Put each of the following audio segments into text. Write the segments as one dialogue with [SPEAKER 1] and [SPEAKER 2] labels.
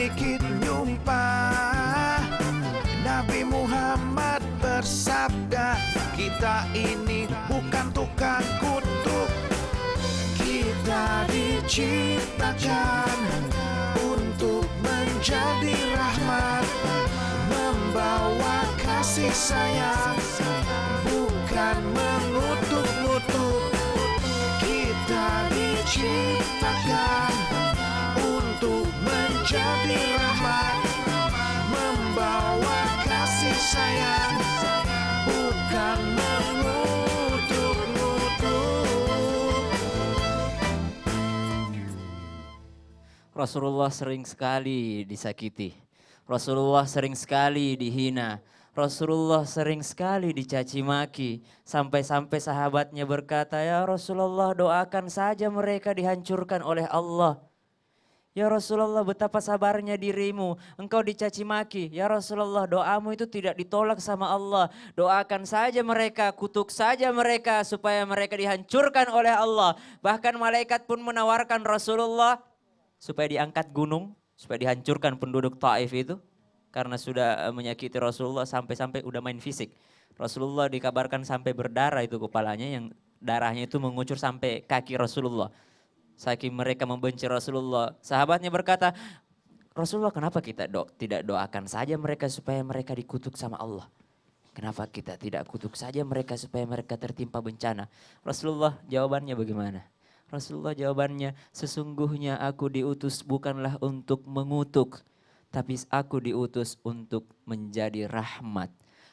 [SPEAKER 1] sedikit nyumpah. Nabi Muhammad bersabda, kita ini bukan tukang kutuk. Kita diciptakan untuk menjadi rahmat, membawa kasih sayang, bukan mengutuk-ngutuk. Kita diciptakan untuk menjadi rahmat, membawa kasih sayang, bukan mengutuk-ngutuk.
[SPEAKER 2] Rasulullah sering sekali disakiti. Rasulullah sering sekali dihina. Rasulullah sering sekali dicaci maki. Sampai-sampai sahabatnya berkata, ya Rasulullah doakan saja mereka dihancurkan oleh Allah. Ya Rasulullah betapa sabarnya dirimu, engkau dicaci maki. Ya Rasulullah doamu itu tidak ditolak sama Allah. Doakan saja mereka, kutuk saja mereka supaya mereka dihancurkan oleh Allah. Bahkan malaikat pun menawarkan Rasulullah supaya diangkat gunung, supaya dihancurkan penduduk Taif itu. Karena sudah menyakiti Rasulullah sampai-sampai udah main fisik. Rasulullah dikabarkan sampai berdarah itu kepalanya, yang darahnya itu mengucur sampai kaki Rasulullah. Saking mereka membenci Rasulullah. Sahabatnya berkata, Rasulullah kenapa kita tidak doakan saja mereka supaya mereka dikutuk sama Allah? Kenapa kita tidak kutuk saja mereka supaya mereka tertimpa bencana? Rasulullah jawabannya bagaimana? Rasulullah jawabannya, sesungguhnya aku diutus bukanlah untuk mengutuk, tapi aku diutus untuk menjadi rahmat.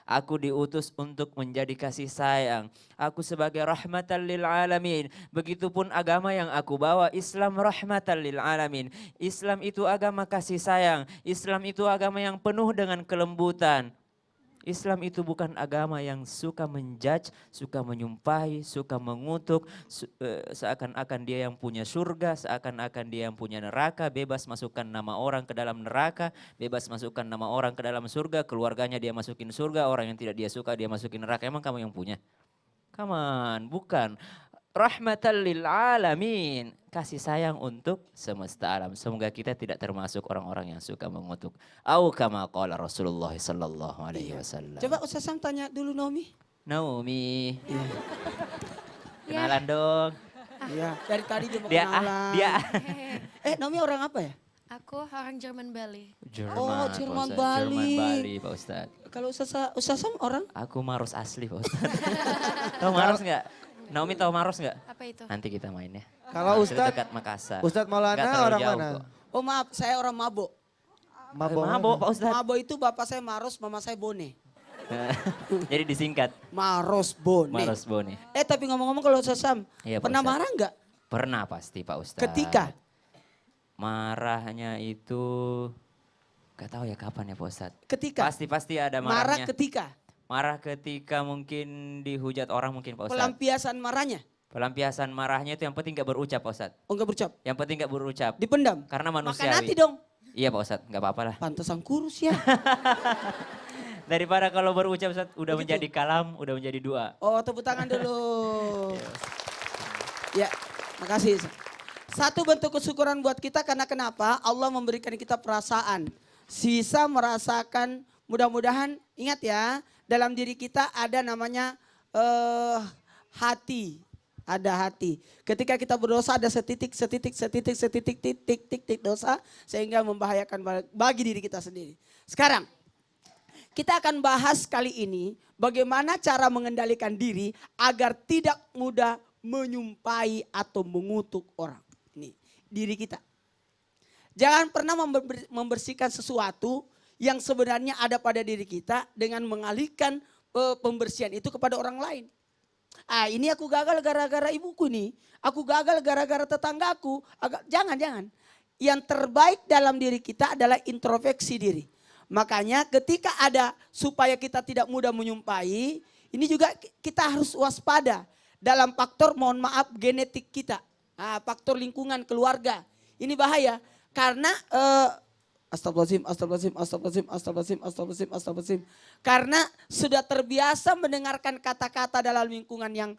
[SPEAKER 2] Aku diutus untuk menjadi kasih sayang. Aku sebagai rahmatan lil alamin. Begitupun agama yang aku bawa, Islam rahmatan lil alamin. Islam itu agama kasih sayang. Islam itu agama yang penuh dengan kelembutan. Islam itu bukan agama yang suka menjudge, suka menyumpahi, suka mengutuk, seakan-akan dia yang punya surga, seakan-akan dia yang punya neraka, bebas masukkan nama orang ke dalam neraka, bebas masukkan nama orang ke dalam surga, keluarganya dia masukin surga, orang yang tidak dia suka dia masukin neraka. Emang kamu yang punya? Come on, bukan. Rahmatan lil alamin, kasih sayang untuk semesta alam. Semoga kita tidak termasuk orang-orang yang suka mengutuk. Au kama qala Rasulullah sallallahu alaihi wasallam.
[SPEAKER 3] Coba Ustaz Sam tanya dulu Naomi.
[SPEAKER 2] Naomi. Kenalan dong.
[SPEAKER 3] Iya, dari tadi dia mau
[SPEAKER 2] Dia
[SPEAKER 3] kenalan.
[SPEAKER 2] dia.
[SPEAKER 3] Naomi orang apa ya?
[SPEAKER 4] Aku orang Jerman Bali.
[SPEAKER 2] Jerman,
[SPEAKER 3] Oh,
[SPEAKER 2] Pak
[SPEAKER 3] Jerman
[SPEAKER 2] Ustadz.
[SPEAKER 3] Bali.
[SPEAKER 2] Jerman Bali, Pak Ustadz.
[SPEAKER 3] Kalau Ustaz Sam orang?
[SPEAKER 2] Aku Maros asli, Pak Ustadz. Tahu Maros nggak? Naomi tahu Maros nggak?
[SPEAKER 4] Apa itu?
[SPEAKER 2] Nanti kita main ya.
[SPEAKER 5] Kalau
[SPEAKER 2] Maros itu
[SPEAKER 5] Ustadz,
[SPEAKER 2] dekat Makassar.
[SPEAKER 5] Ustadz Maulana
[SPEAKER 2] Nggak terlalu
[SPEAKER 5] orang
[SPEAKER 2] jauh
[SPEAKER 5] mana?
[SPEAKER 2] kok.
[SPEAKER 3] Oh maaf, saya orang Mabo.
[SPEAKER 2] Mabo, Pak Ustadz.
[SPEAKER 3] Mabo itu bapak saya Maros, mama saya Bone.
[SPEAKER 2] Jadi disingkat
[SPEAKER 3] Maros Bone.
[SPEAKER 2] Maros Boni.
[SPEAKER 3] Tapi ngomong-ngomong kalau Ustaz Sam,
[SPEAKER 2] Iya, Pak
[SPEAKER 3] pernah
[SPEAKER 2] Ustadz.
[SPEAKER 3] marah nggak?
[SPEAKER 2] Pernah pasti Pak Ustadz.
[SPEAKER 3] Ketika?
[SPEAKER 2] Marahnya itu gak tahu ya kapan ya Pak Ustadz.
[SPEAKER 3] Ketika?
[SPEAKER 2] Pasti ada
[SPEAKER 3] Marah
[SPEAKER 2] marahnya.
[SPEAKER 3] ketika?
[SPEAKER 2] Marah ketika mungkin dihujat orang mungkin Pak Ustadz.
[SPEAKER 3] Pelampiasan marahnya?
[SPEAKER 2] Pelampiasan marahnya itu yang penting gak berucap Pak Ustadz.
[SPEAKER 3] Oh nggak berucap?
[SPEAKER 2] Yang penting gak berucap.
[SPEAKER 3] Dipendam?
[SPEAKER 2] Karena
[SPEAKER 3] Makan
[SPEAKER 2] manusiawi.
[SPEAKER 3] hati dong?
[SPEAKER 2] Iya Pak Ustadz, gak apa-apa lah.
[SPEAKER 3] Pantesan kurus ya.
[SPEAKER 2] Daripada kalau berucap Ustadz, udah
[SPEAKER 3] Begitu.
[SPEAKER 2] menjadi kalam, udah menjadi dua.
[SPEAKER 3] Oh tepuk tangan dulu. Ya, makasih. Satu bentuk kesyukuran buat kita karena kenapa? Allah memberikan kita perasaan. Bisa merasakan, mudah-mudahan ingat ya, dalam diri kita ada namanya hati. Ada hati. Ketika kita berdosa ada setitik dosa sehingga membahayakan bagi diri kita sendiri. Sekarang kita akan bahas kali ini bagaimana cara mengendalikan diri agar tidak mudah menyumpai atau mengutuk orang. Ini diri kita. Jangan pernah membersihkan sesuatu yang sebenarnya ada pada diri kita dengan mengalihkan pembersihan itu kepada orang lain. Ini aku gagal gara-gara ibuku nih. Aku gagal gara-gara tetanggaku. Jangan. Yang terbaik dalam diri kita adalah introspeksi diri. Makanya ketika ada supaya kita tidak mudah menyumpai, ini juga kita harus waspada dalam faktor mohon maaf genetik kita. Faktor lingkungan keluarga. Ini bahaya karena astagfirullahaladzim. Karena sudah terbiasa mendengarkan kata-kata dalam lingkungan yang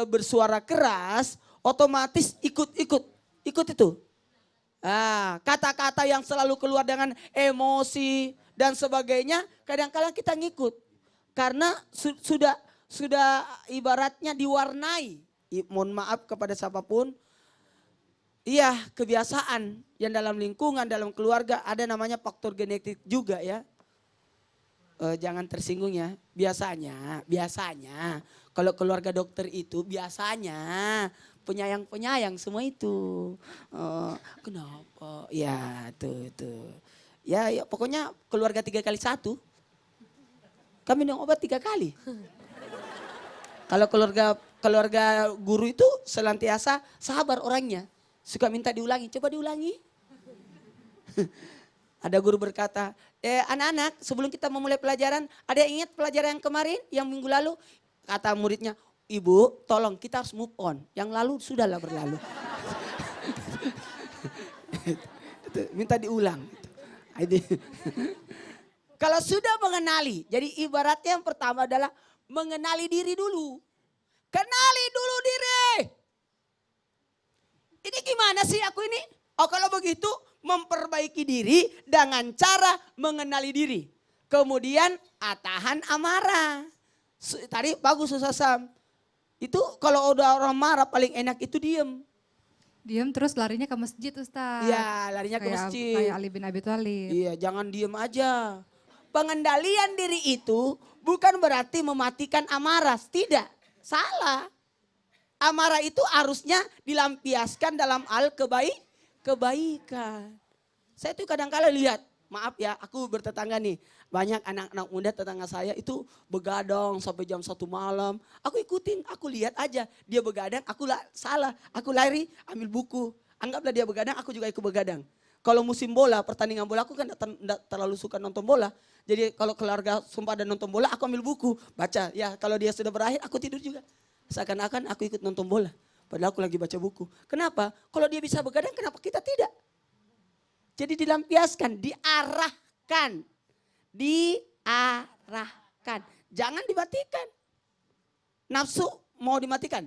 [SPEAKER 3] bersuara keras, otomatis ikut itu. Kata-kata yang selalu keluar dengan emosi dan sebagainya, kadang-kadang kita ngikut. Karena sudah ibaratnya diwarnai. Mohon maaf kepada siapapun. Iya, kebiasaan yang dalam lingkungan, dalam keluarga ada namanya faktor genetik juga ya. Jangan tersinggung ya. Biasanya kalau keluarga dokter itu biasanya penyayang-penyayang semua itu. Kenapa? Ya tuh. Ya pokoknya keluarga 3x1. Kami minum obat 3 kali. Kalau keluarga guru itu senantiasa sabar orangnya. Suka minta diulangi, coba diulangi. Ada guru berkata, anak-anak sebelum kita memulai pelajaran, ada yang ingat pelajaran yang kemarin, yang minggu lalu? Kata muridnya, ibu tolong kita harus move on. Yang lalu sudahlah berlalu. Minta diulang. Kalau sudah mengenali, jadi ibaratnya yang pertama adalah mengenali diri dulu. Kenali dulu diri. Ini gimana sih aku ini? Oh kalau begitu memperbaiki diri dengan cara mengenali diri. Kemudian tahan amarah. Tadi bagus Ustaz Sam. Itu kalau udah orang marah paling enak itu diem.
[SPEAKER 5] Diem terus larinya ke masjid Ustaz.
[SPEAKER 3] Iya larinya ke masjid.
[SPEAKER 5] Kayak Ali bin Abi Thalib.
[SPEAKER 3] Iya jangan diem aja. Pengendalian diri itu bukan berarti mematikan amarah. Tidak, salah. Amarah itu harusnya dilampiaskan dalam hal kebaikan. Saya tuh kadang-kala lihat, maaf ya aku bertetangga nih. Banyak anak-anak muda tetangga saya itu begadang sampai jam 1 malam. Aku ikutin, aku lihat aja. Dia begadang, salah. Aku lari ambil buku. Anggaplah dia begadang, aku juga ikut begadang. Kalau musim bola, pertandingan bola aku kan tidak terlalu suka nonton bola. Jadi kalau keluarga sumpah dan nonton bola aku ambil buku, baca. Ya kalau dia sudah berakhir aku tidur juga. Seakan-akan aku ikut nonton bola. Padahal aku lagi baca buku. Kenapa? Kalau dia bisa begadang kenapa kita tidak? Jadi dilampiaskan, diarahkan. Diarahkan. Jangan dimatikan. Nafsu mau dimatikan?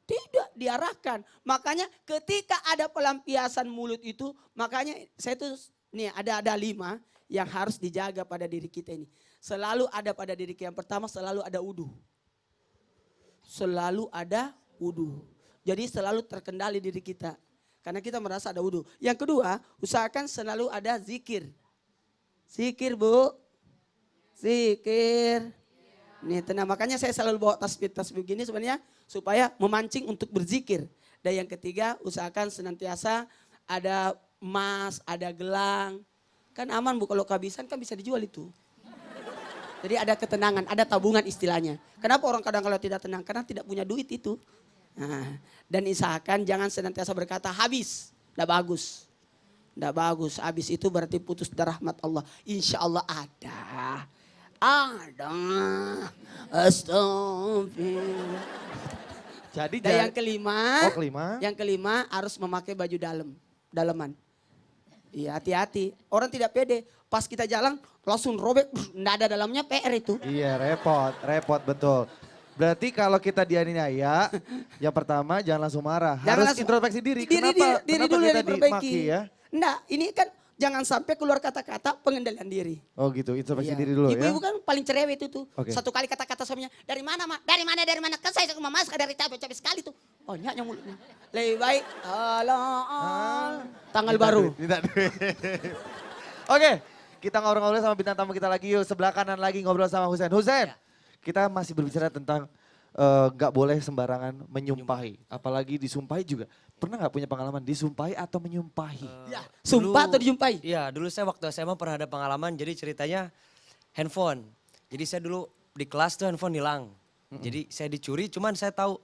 [SPEAKER 3] Tidak, diarahkan. Makanya ketika ada pelampiasan mulut itu, makanya saya tuh nih ada 5 yang harus dijaga pada diri kita ini. Selalu ada pada diri kita. Yang pertama selalu ada wudu. Selalu ada wudu. Jadi selalu terkendali diri kita. Karena kita merasa ada wudu. Yang kedua, usahakan selalu ada zikir. Zikir Bu. Zikir. Nih tenang, makanya saya selalu bawa tasbih begini sebenarnya supaya memancing untuk berzikir. Dan yang ketiga, usahakan senantiasa ada emas, ada gelang. Kan aman Bu, kalau kehabisan kan bisa dijual itu. Jadi ada ketenangan, ada tabungan istilahnya. Kenapa orang kadang-kadang tidak tenang? Karena tidak punya duit itu. Nah, dan usahakan jangan senantiasa berkata habis. Tidak bagus. Tidak bagus, habis itu berarti putus dari rahmat Allah. Insya Allah ada. Ada. Astagfirullah.
[SPEAKER 6] Jadi
[SPEAKER 3] Dan yang kelima,
[SPEAKER 6] kelima.
[SPEAKER 3] yang kelima harus memakai baju daleman. Iya hati-hati, orang tidak pede. Pas kita jalan langsung robek, enggak ada dalamnya PR itu.
[SPEAKER 6] Iya repot betul. Berarti kalau kita dianiaya, yang pertama jangan langsung marah. Harus introspeksi diri. Kenapa
[SPEAKER 3] dulu
[SPEAKER 6] kita
[SPEAKER 3] yang diperbaiki.
[SPEAKER 6] dimaki ya?
[SPEAKER 3] Enggak, ini kan jangan sampai keluar kata-kata pengendalian diri.
[SPEAKER 6] Oh gitu, introspeksi
[SPEAKER 3] Iya.
[SPEAKER 6] diri dulu ya.
[SPEAKER 3] Ibu-ibu kan paling cerewet itu tuh.
[SPEAKER 6] Oke.
[SPEAKER 3] Satu kali kata-kata suaminya, dari mana mak? Dari mana? Kan saya sama mas dari capek sekali tuh. Oh nyaknya mulutnya. Lebih baik, tanggal baru.
[SPEAKER 6] Minta duit. Oke, kita ngobrol-ngobrol sama bintang tamu kita lagi yuk. Sebelah kanan lagi ngobrol sama Husein. Husein, kita masih berbicara tentang nggak boleh sembarangan menyumpahi. Apalagi disumpahi juga. Pernah nggak punya pengalaman disumpahi atau menyumpahi?
[SPEAKER 3] Ya, sumpah atau dijumpai?
[SPEAKER 7] Iya, dulu saya waktu SMA pernah ada pengalaman, jadi ceritanya handphone. Jadi saya dulu di kelas tuh handphone hilang. Jadi saya dicuri, cuman saya tahu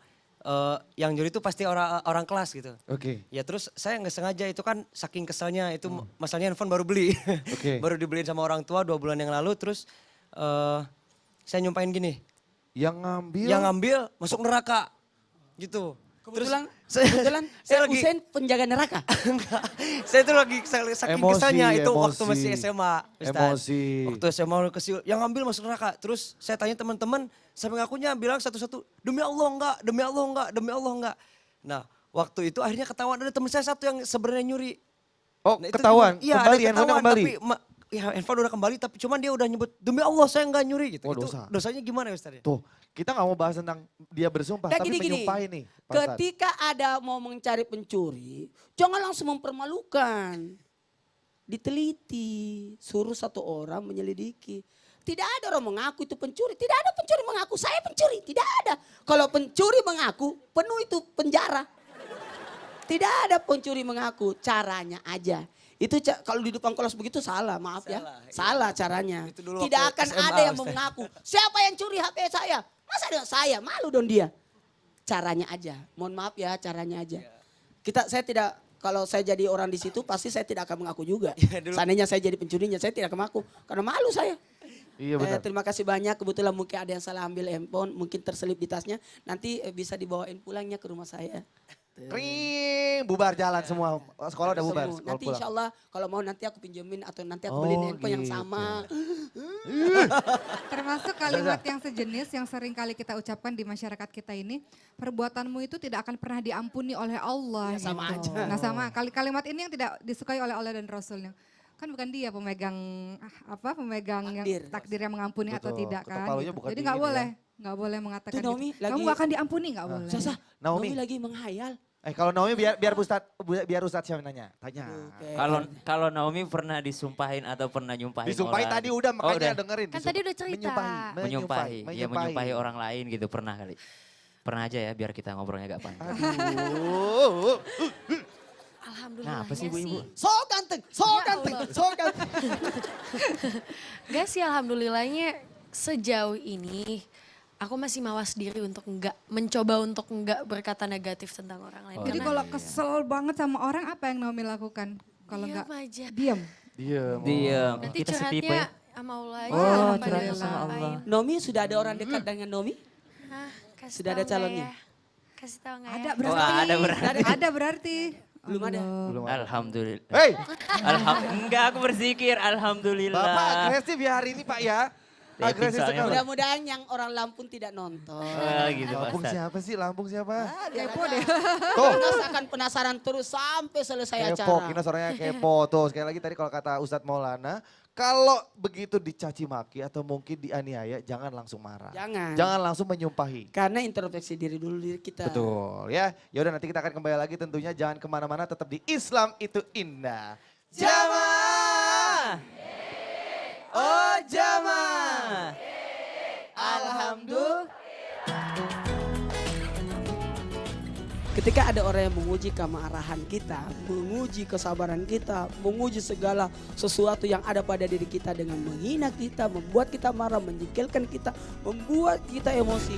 [SPEAKER 7] yang nyuri itu pasti orang kelas gitu.
[SPEAKER 6] Oke.
[SPEAKER 7] Ya terus saya nggak sengaja, itu kan saking keselnya, itu masalahnya handphone baru beli.
[SPEAKER 6] Oke.
[SPEAKER 7] Baru dibeliin sama orang tua 2 bulan yang lalu, terus saya nyumpahin gini,
[SPEAKER 6] Yang ngambil.
[SPEAKER 7] yang ngambil masuk neraka gitu.
[SPEAKER 3] Kebetulan,
[SPEAKER 7] saya lagi-
[SPEAKER 3] Usain penjaga neraka.
[SPEAKER 7] Enggak, saya tuh lagi saking
[SPEAKER 6] Emosi,
[SPEAKER 7] keselnya itu waktu
[SPEAKER 6] emosi.
[SPEAKER 7] masih SMA. Ustaz.
[SPEAKER 6] Emosi.
[SPEAKER 7] Waktu SMA kecil, yang ngambil masuk neraka. Terus saya tanya teman-teman, sampai ngakunya bilang satu-satu, demi Allah enggak, demi Allah enggak, demi Allah enggak. Nah, waktu itu akhirnya ketahuan ada teman saya satu yang sebenarnya nyuri.
[SPEAKER 6] Oh
[SPEAKER 7] Nah, itu
[SPEAKER 6] ketahuan,
[SPEAKER 7] gimana? Iya,
[SPEAKER 6] kembali
[SPEAKER 7] ada
[SPEAKER 6] handphone
[SPEAKER 7] ketahuan,
[SPEAKER 6] kembali.
[SPEAKER 7] tapi ya handphone udah kembali tapi cuman dia udah nyebut demi Allah saya nggak nyuri gitu.
[SPEAKER 6] Oh,
[SPEAKER 7] Itu
[SPEAKER 6] dosa.
[SPEAKER 7] dosanya gimana ya Ustaz?
[SPEAKER 6] Tuh, kita nggak mau bahas tentang dia bersumpah,
[SPEAKER 3] Dan
[SPEAKER 6] tapi
[SPEAKER 3] gini-gini,
[SPEAKER 6] menyumpahi nih. Pak Ustadz.
[SPEAKER 3] ketika ada mau mencari pencuri, jangan langsung mempermalukan. Diteliti, suruh satu orang menyelidiki. Tidak ada orang mengaku itu pencuri, tidak ada pencuri mengaku saya pencuri, tidak ada. Kalau pencuri mengaku, penuh itu penjara. Tidak ada pencuri mengaku, caranya aja. Itu kalau di depan kelas begitu salah, maaf ya.
[SPEAKER 7] Salah, iya.
[SPEAKER 3] Salah caranya.
[SPEAKER 7] Itu dulu
[SPEAKER 3] Tidak
[SPEAKER 7] waktu
[SPEAKER 3] akan
[SPEAKER 7] SMA,
[SPEAKER 3] ada yang
[SPEAKER 7] Ustaz.
[SPEAKER 3] mengaku, siapa yang curi HP saya? Masa dengan saya, malu dong dia. Caranya aja, mohon maaf ya caranya aja. Saya tidak, kalau saya jadi orang di situ pasti saya tidak akan mengaku juga.
[SPEAKER 7] Iya, dulu.
[SPEAKER 3] Seandainya saya jadi pencurinya, saya tidak akan mengaku. Karena malu saya.
[SPEAKER 6] Iya benar.
[SPEAKER 3] Terima kasih banyak, kebetulan mungkin ada yang salah ambil handphone, mungkin terselip di tasnya. Nanti bisa dibawain pulangnya ke rumah saya.
[SPEAKER 6] Ring, bubar jalan semua. Sekolah udah bubar.
[SPEAKER 3] Semua.
[SPEAKER 6] sekolah
[SPEAKER 3] Nanti
[SPEAKER 6] pulang.
[SPEAKER 3] insya Allah kalau mau nanti aku pinjemin atau nanti aku
[SPEAKER 6] Oh,
[SPEAKER 3] beliin handphone yang
[SPEAKER 6] gitu.
[SPEAKER 3] sama.
[SPEAKER 5] Termasuk kalimat yang sejenis yang sering kali kita ucapkan di masyarakat kita ini, perbuatanmu itu tidak akan pernah diampuni oleh Allah.
[SPEAKER 3] Ya, sama
[SPEAKER 5] gitu.
[SPEAKER 3] aja.
[SPEAKER 5] Nah sama, kalimat ini yang tidak disukai oleh Allah dan Rasulnya. Kan bukan dia pemegang pemegang
[SPEAKER 3] Takdir.
[SPEAKER 5] yang takdir yang mengampuni atau
[SPEAKER 6] Betul,
[SPEAKER 5] tidak
[SPEAKER 6] ketok
[SPEAKER 5] kan.
[SPEAKER 6] palunya
[SPEAKER 5] gitu.
[SPEAKER 6] bukan
[SPEAKER 5] Jadi
[SPEAKER 6] di
[SPEAKER 5] nggak
[SPEAKER 6] ini ya.
[SPEAKER 5] boleh, nggak boleh mengatakan
[SPEAKER 3] Tuh, Naomi
[SPEAKER 5] gitu.
[SPEAKER 3] lagi-
[SPEAKER 5] Kamu gak akan diampuni nggak boleh.
[SPEAKER 3] Sasa,
[SPEAKER 6] Naomi.
[SPEAKER 3] Naomi lagi menghayal.
[SPEAKER 6] Kalau Naomi biar Ustadz siapa yang nanya. Tanya.
[SPEAKER 3] Oke.
[SPEAKER 2] Kalau Naomi pernah disumpahin atau pernah nyumpahin
[SPEAKER 6] Disumpahi
[SPEAKER 2] orang?
[SPEAKER 6] tadi udah
[SPEAKER 2] Oh,
[SPEAKER 6] makanya
[SPEAKER 2] udah.
[SPEAKER 6] dengerin.
[SPEAKER 4] Kan tadi udah cerita.
[SPEAKER 2] Menyumpahi, ya menyumpahi orang lain gitu pernah kali. Pernah aja ya biar kita ngobrolnya agak panjang.
[SPEAKER 6] Aduh.
[SPEAKER 4] Alhamdulillah.
[SPEAKER 2] Nah, apa sih ibu-ibu?
[SPEAKER 3] So ganteng, so
[SPEAKER 4] Ya
[SPEAKER 3] ganteng,
[SPEAKER 4] Allah.
[SPEAKER 3] so ganteng.
[SPEAKER 4] Gak sih alhamdulillahnya sejauh ini aku masih mawas diri untuk mencoba untuk enggak berkata negatif tentang orang lain.
[SPEAKER 5] Jadi
[SPEAKER 4] Karena
[SPEAKER 5] kalau kesel banget sama orang apa yang Naomi lakukan? Kalau
[SPEAKER 4] diam
[SPEAKER 5] nggak
[SPEAKER 4] aja.
[SPEAKER 5] diam.
[SPEAKER 6] Diam.
[SPEAKER 2] Diam.
[SPEAKER 4] Nanti
[SPEAKER 2] Kita setipe
[SPEAKER 4] curhatnya
[SPEAKER 2] ya.
[SPEAKER 4] sama Allah aja.
[SPEAKER 2] Oh,
[SPEAKER 4] tanpa
[SPEAKER 2] curhatnya
[SPEAKER 4] dia
[SPEAKER 2] sama
[SPEAKER 4] ngapain.
[SPEAKER 2] Allah.
[SPEAKER 3] Nomi sudah ada orang dekat dengan Nomi?
[SPEAKER 4] Hah, kasih
[SPEAKER 3] Sudah
[SPEAKER 4] tahu
[SPEAKER 3] ada
[SPEAKER 4] nggak
[SPEAKER 3] calonnya?
[SPEAKER 4] ya? Kasih tahu nggak
[SPEAKER 5] Ada
[SPEAKER 4] ya?
[SPEAKER 5] berarti.
[SPEAKER 2] Oh, ada berarti.
[SPEAKER 5] Ada berarti.
[SPEAKER 3] Belum ada.
[SPEAKER 5] Allah.
[SPEAKER 6] Belum ada.
[SPEAKER 2] Alhamdulillah.
[SPEAKER 6] Hei,
[SPEAKER 2] Enggak aku berzikir, alhamdulillah.
[SPEAKER 6] Bapak agresif ya hari ini Pak ya.
[SPEAKER 2] Dating
[SPEAKER 6] Agresif
[SPEAKER 2] soalnya,
[SPEAKER 6] sekali.
[SPEAKER 3] Mudah-mudahan yang orang Lampung tidak nonton.
[SPEAKER 2] Gitu Pak
[SPEAKER 6] Lampung
[SPEAKER 2] Ustadz.
[SPEAKER 6] siapa sih? Lampung siapa?
[SPEAKER 3] Kepo deh.
[SPEAKER 6] Tuh.
[SPEAKER 3] Kinos akan penasaran terus sampai selesai
[SPEAKER 6] Kepo,
[SPEAKER 3] acara.
[SPEAKER 6] Kinos orangnya kepo. Tuh sekali lagi tadi kalau kata Ustadz Maulana, kalau begitu dicaci maki atau mungkin dianiaya, jangan langsung marah.
[SPEAKER 3] Jangan.
[SPEAKER 6] Jangan langsung menyumpahi.
[SPEAKER 3] Karena introspeksi diri dulu diri kita.
[SPEAKER 6] Betul ya. Yaudah nanti kita akan kembali lagi tentunya jangan kemana-mana tetap di Islam itu indah. Jamaah.
[SPEAKER 2] Oh jamaah. Alhamdulillah.
[SPEAKER 3] Ketika ada orang yang menguji kemarahan kita, menguji kesabaran kita, menguji segala sesuatu yang ada pada diri kita dengan menghina kita, membuat kita marah, menjengkelkan kita, membuat kita emosi.